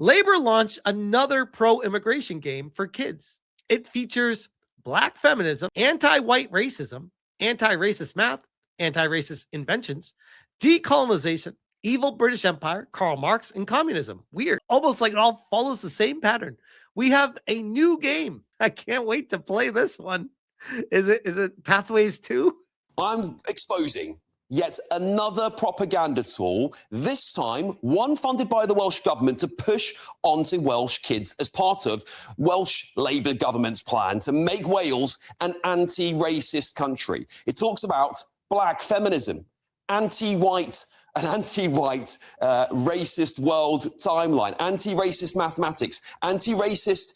Labor launched another pro-immigration game for kids. It features Black feminism, anti-white racism, anti-racist math, anti-racist inventions, decolonization, evil British Empire, Karl Marx, and communism. Weird. Almost like it all follows the same pattern. We have a new game. I can't wait to play this one. Is it Pathways 2? I'm exposing yet another propaganda tool, this time one funded by the Welsh government to push onto Welsh kids as part of Welsh Labour government's plan to make Wales an anti-racist country. It talks about Black feminism, anti-white racist world timeline, anti-racist mathematics, anti-racist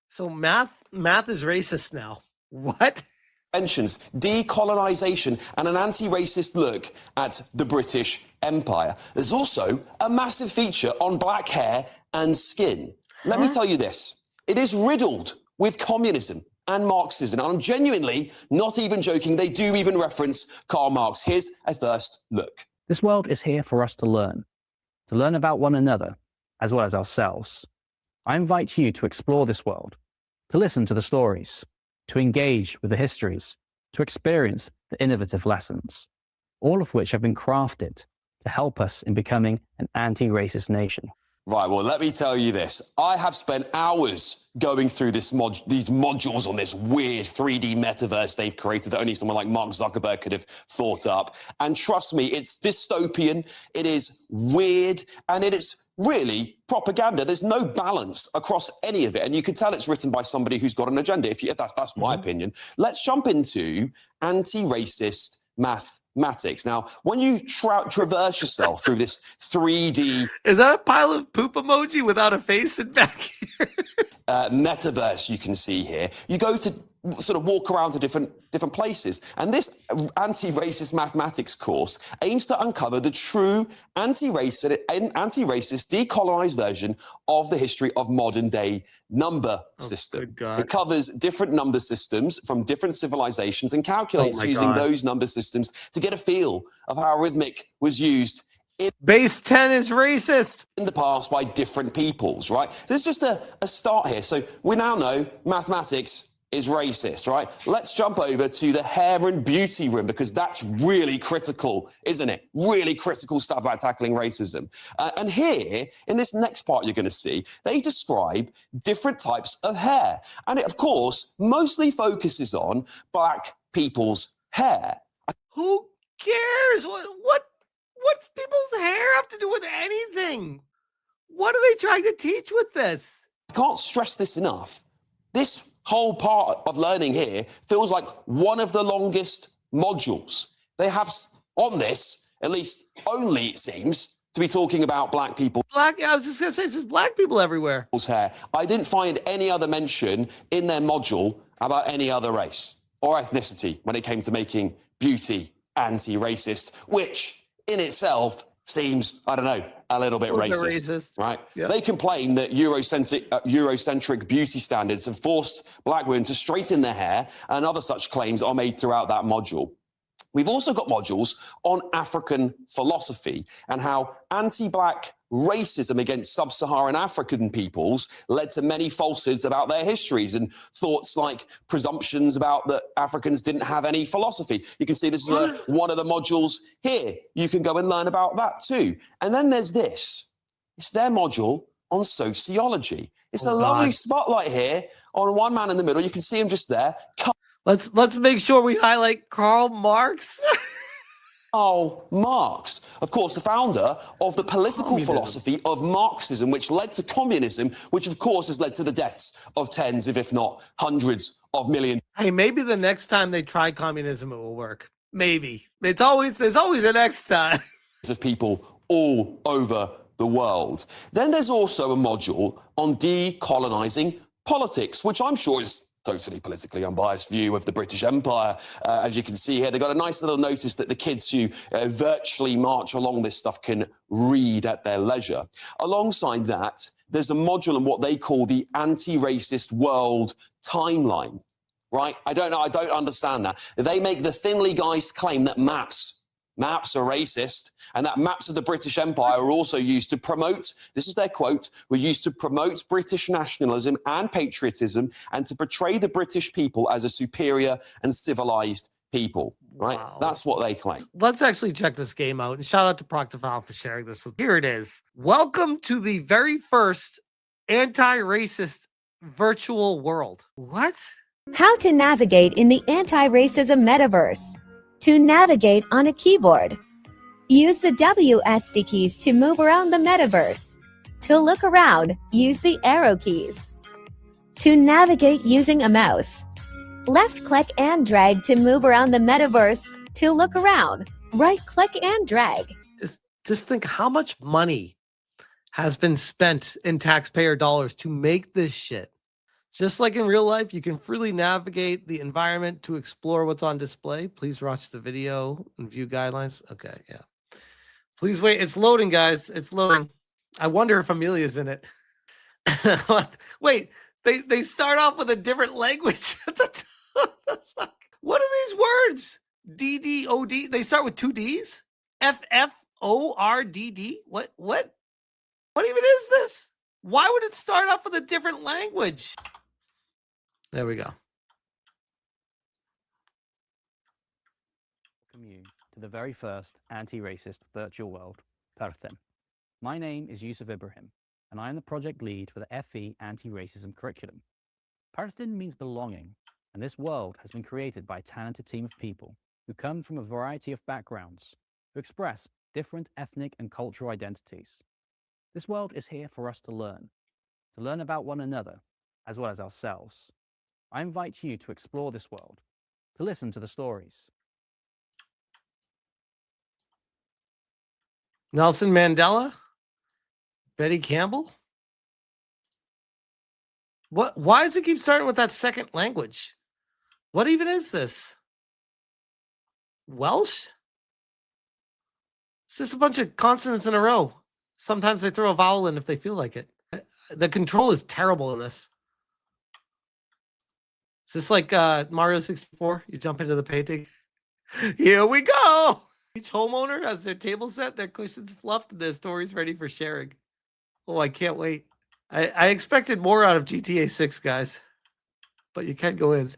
So math is racist now. What? Inventions, decolonization, and an anti-racist look at the British Empire. There's also a massive feature on black hair and skin. Let me tell you this. It is riddled with communism and Marxism. And I'm genuinely not even joking. They do even reference Karl Marx. Here's a first look. This world is here for us to learn about one another, as well as ourselves. I invite you to explore this world, to listen to the stories, to engage with the histories, to experience the innovative lessons, all of which have been crafted to help us in becoming an anti-racist nation. Right, well, let me tell you this. I have spent hours going through these modules on this weird 3D metaverse they've created that only someone like Mark Zuckerberg could have thought up. And trust me, it's dystopian, it is weird, and it is really propaganda. There's no balance across any of it. And you can tell it's written by somebody who's got an agenda, if that's my opinion. Let's jump into anti-racist mathematics. Now, when you traverse yourself through this 3D... Is that a pile of poop emoji without a face in back here? Metaverse you can see here. You go to sort of walk around to different places. And this anti-racist mathematics course aims to uncover the true anti-racist, decolonized version of the history of modern-day number system. Good God. It covers different number systems from different civilizations and calculates using those number systems to get a feel of how arithmetic was used Base 10 is racist in the past by different peoples, right? There's just a start here. So we now know mathematics is racist, right? Let's jump over to the hair and beauty room because that's really critical, isn't it? Really critical stuff about tackling racism. And here, in this next part you're going to see, they describe different types of hair. And it, of course, mostly focuses on black people's hair. Who cares? What's people's hair have to do with anything? What are they trying to teach with this? I can't stress this enough. This whole part of learning here feels like one of the longest modules. They have on this, at least only it seems, to be talking about black people. I was just going to say, there's black people everywhere. Hair. I didn't find any other mention in their module about any other race or ethnicity when it came to making beauty anti-racist, which in itself seems, I don't know, a little bit racist, right? Yep. They complain that Eurocentric beauty standards have forced black women to straighten their hair, and other such claims are made throughout that module. We've also got modules on African philosophy and how anti-black racism against sub-Saharan African peoples led to many falsehoods about their histories and thoughts like presumptions about that Africans didn't have any philosophy. You can see this is one of the modules here. You can go and learn about that too. And then there's this. It's their module on sociology. It's a lovely spotlight here on one man in the middle. You can see him just there. Let's make sure we highlight Karl Marx. Karl Marx, of course, the founder of the political philosophy of Marxism, which led to communism, which of course has led to the deaths of tens, if not hundreds of millions. Hey, maybe the next time they try communism, it will work. Maybe. There's always a next time. Of people all over the world. Then there's also a module on decolonizing politics, which I'm sure is totally politically unbiased view of the British Empire. As you can see here, they've got a nice little notice that the kids who virtually march along this stuff can read at their leisure. Alongside that, there's a module on what they call the anti-racist world timeline, right? I don't know, I don't understand that. They make the thinly guised claim that maps maps are racist, and that maps of the British Empire are also used to promote, this is their quote, were used to promote British nationalism and patriotism and to portray the British people as a superior and civilized people, right? Wow. That's what they claim. Let's actually check this game out, and shout out to Proctofile for sharing this. So here it is. Welcome to the very first anti-racist virtual world. What? How to navigate in the Anti-Racism Metaverse. To navigate on a keyboard, use the WSD keys to move around the metaverse. To look around, use the arrow keys. To navigate using a mouse, left-click and drag to move around the metaverse. To look around, right-click and drag. Just think how much money has been spent in taxpayer dollars to make this shit. Just like in real life, you can freely navigate the environment to explore what's on display. Please watch the video and view guidelines. Okay, yeah. Please wait. It's loading, guys. It's loading. I wonder if Amelia's in it. Wait, they start off with a different language at the top. What are these words? DDOD. They start with two Ds? FFORDD? What even is this? Why would it start off with a different language? There we go. Welcome you to the very first anti-racist virtual world, Perthyn. My name is Yusuf Ibrahim, and I am the project lead for the FE anti-racism curriculum. Perthyn means belonging, and this world has been created by a talented team of people who come from a variety of backgrounds, who express different ethnic and cultural identities. This world is here for us to learn about one another, as well as ourselves. I invite you to explore this world, to listen to the stories. Nelson Mandela? Betty Campbell? What? Why does it keep starting with that second language? What even is this? Welsh? It's just a bunch of consonants in a row. Sometimes they throw a vowel in if they feel like it. The control is terrible in this. Is this like Mario 64? You jump into the painting. Here we go. Each homeowner has their table set, their cushions fluffed, and their stories ready for sharing. Oh, I can't wait. I expected more out of GTA 6, guys. But you can't go in.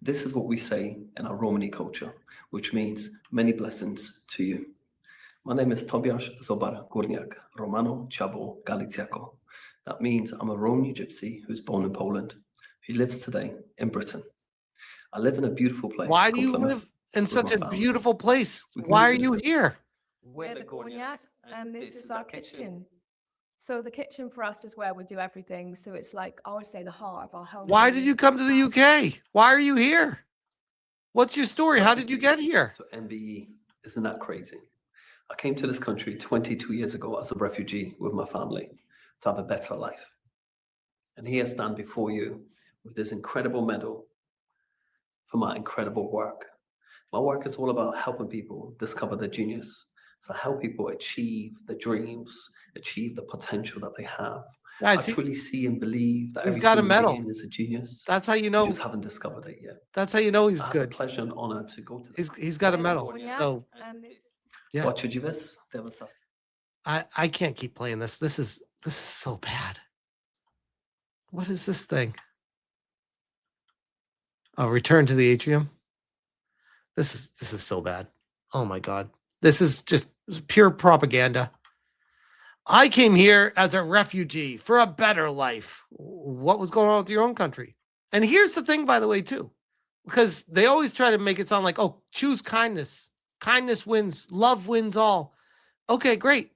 This is what we say in our Romani culture, which means many blessings to you. My name is Tobiasz Zobar Górniak, Romano Chavo Galiciaco. That means I'm a Romani gypsy who's born in Poland, who lives today in Britain. I live in a beautiful place. Why do you live in such a beautiful place? Why are you here? We're the Górniaks, and this is our kitchen. So the kitchen for us is where we do everything. So it's like, I would say, the heart of our home. Why did you come to the UK? Why are you here? What's your story? How did you get here? So MBE, isn't that crazy? I came to this country 22 years ago as a refugee with my family to have a better life. And here I stand before you with this incredible medal for my incredible work. My work is all about helping people discover their genius. So help people achieve the dreams, achieve the potential that they have. Guys, I truly see and believe that he's every got a human medal. being is a genius. That's how you know. You just haven't discovered it yet. That's how you know he's I have good. the pleasure and honor to go to He's got a medal. So yeah. What should you miss? I can't keep playing this. This is so bad. What is this thing? Oh, return to the atrium. This is so bad. Oh my God. This is just pure propaganda. I came here as a refugee for a better life. What was going on with your own country? And here's the thing, by the way, too, because they always try to make it sound like, oh, choose kindness. Kindness wins. Love wins all. Okay, great.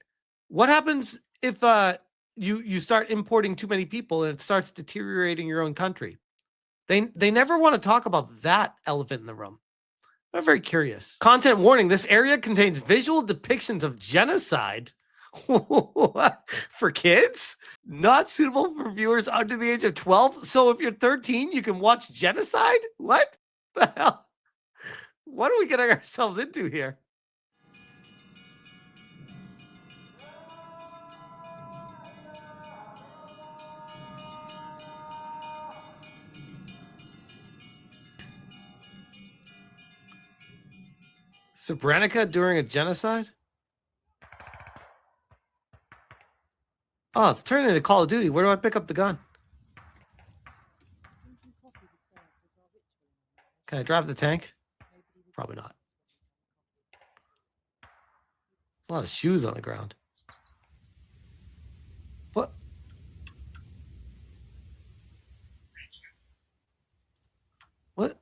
What happens if you start importing too many people and it starts deteriorating your own country? They never want to talk about that elephant in the room. I'm very curious. Content warning. This area contains visual depictions of genocide. For kids? Not suitable for viewers under the age of 12? So if you're 13, you can watch genocide? What the hell? What are we getting ourselves into here? Srebrenica during a genocide? Oh, it's turning into Call of Duty. Where do I pick up the gun? Can I drive the tank? Probably not. A lot of shoes on the ground. What? What?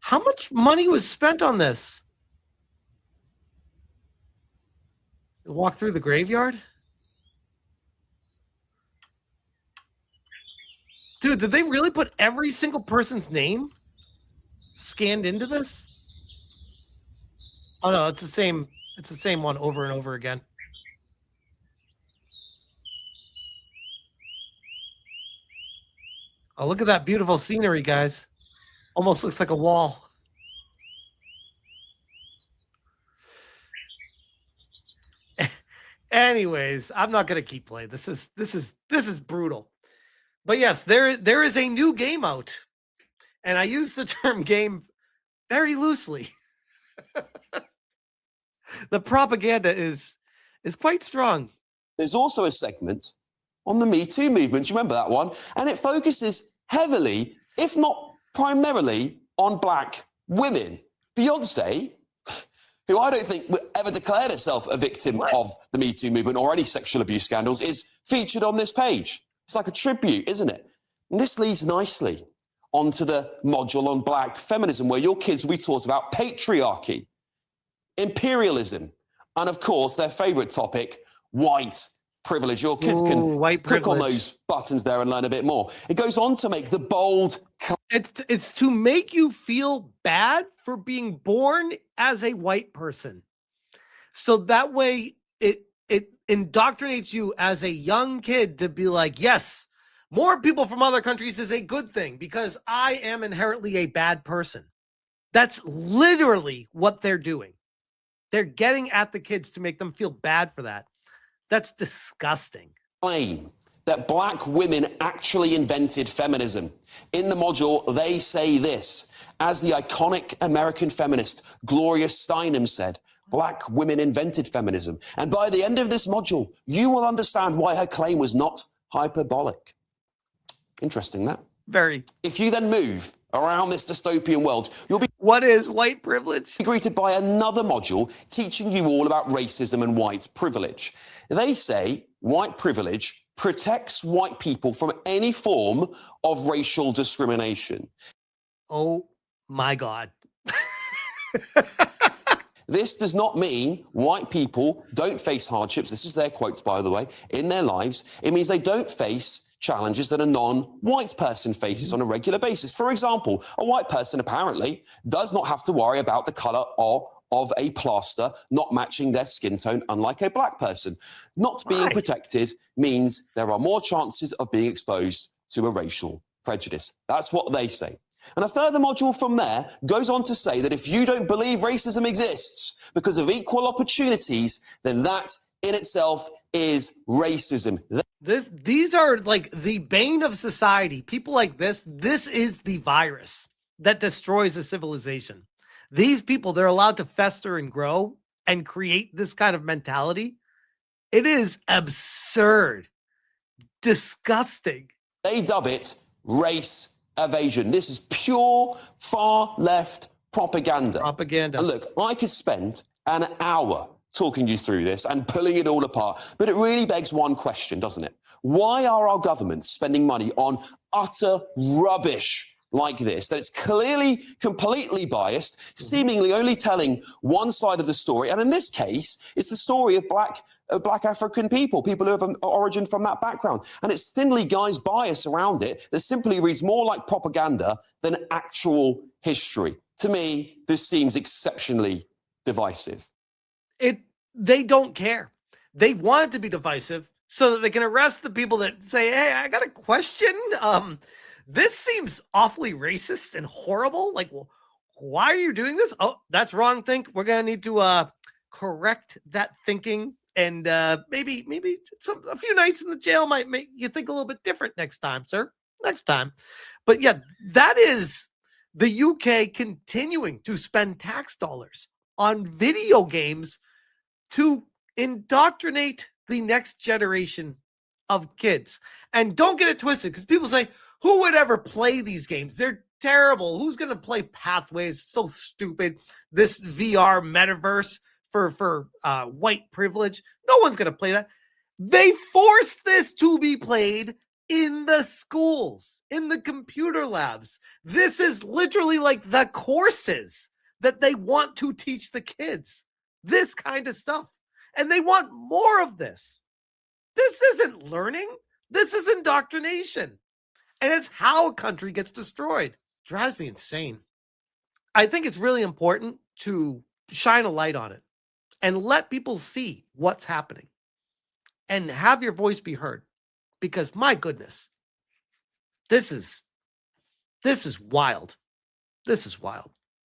How much money was spent on this? Walk through the graveyard? Dude, did they really put every single person's name scanned into this? Oh no, it's the same one over and over again. Oh, look at that beautiful scenery, guys. Almost looks like a wall. Anyways, I'm not gonna keep playing. This is brutal. But yes, there is a new game out, and I use the term game very loosely. The propaganda is quite strong. There's also a segment on the Me Too movement. Do you remember that one? And it focuses heavily, if not primarily, on black women. Beyonce, who I don't think ever declared herself a victim of the Me Too movement or any sexual abuse scandals, is featured on this page. It's like a tribute, isn't it? And this leads nicely onto the module on black feminism, where your kids will be taught about patriarchy, imperialism, and of course, their favorite topic, white privilege. Your kids can click on those buttons there and learn a bit more. It goes on to make the bold... It's to make you feel bad for being born as a white person. So that way it indoctrinates you as a young kid to be like, yes, more people from other countries is a good thing because I am inherently a bad person. That's literally what they're doing. They're getting at the kids to make them feel bad for that. That's disgusting. Claim that black women actually invented feminism. In the module, they say this. As the iconic American feminist Gloria Steinem said, black women invented feminism. And by the end of this module, you will understand why her claim was not hyperbolic. Interesting, that. Very. If you then move around this dystopian world, you'll be... What is white privilege? Greeted by another module teaching you all about racism and white privilege. They say white privilege protects white people from any form of racial discrimination. Oh my God. This does not mean white people don't face hardships, this is their quotes, by the way, in their lives. It means they don't face challenges that a non-white person faces on a regular basis. For example, a white person apparently does not have to worry about the colour of a plaster not matching their skin tone, unlike a black person. Not being protected means there are more chances of being exposed to a racial prejudice. That's what they say. And a further module from there goes on to say that if you don't believe racism exists because of equal opportunities, then that in itself is racism. These are like the bane of society. People like this is the virus that destroys a civilization. These people, they're allowed to fester and grow and create this kind of mentality. It is absurd, disgusting. They dub it race evasion. This is pure far left propaganda. Propaganda. And look, I could spend an hour talking you through this and pulling it all apart, but it really begs one question, doesn't it? Why are our governments spending money on utter rubbish like this, that's clearly completely biased, seemingly only telling one side of the story? And in this case, it's the story of black African people who have an origin from that background. And it's thinly guised bias around it that simply reads more like propaganda than actual history. To me, this seems exceptionally divisive. They don't care. They want it to be divisive so that they can arrest the people that say, hey, I got a question. This seems awfully racist and horrible. Like, well, why are you doing this? Oh, that's wrong. We're going to need to correct that thinking. And maybe a few nights in the jail might make you think a little bit different next time, sir. Next time. But yeah, that is the UK continuing to spend tax dollars on video games to indoctrinate the next generation of kids. And don't get it twisted, because people say, who would ever play these games? They're terrible. Who's going to play Pathways? So stupid. This VR metaverse for white privilege. No one's going to play that. They force this to be played in the schools, in the computer labs. This is literally like the courses that they want to teach the kids. This kind of stuff. And they want more of this. This isn't learning. This is indoctrination. And it's how a country gets destroyed. Drives me insane. I think it's really important to shine a light on it and let people see what's happening and have your voice be heard. Because my goodness, this is wild. This is wild.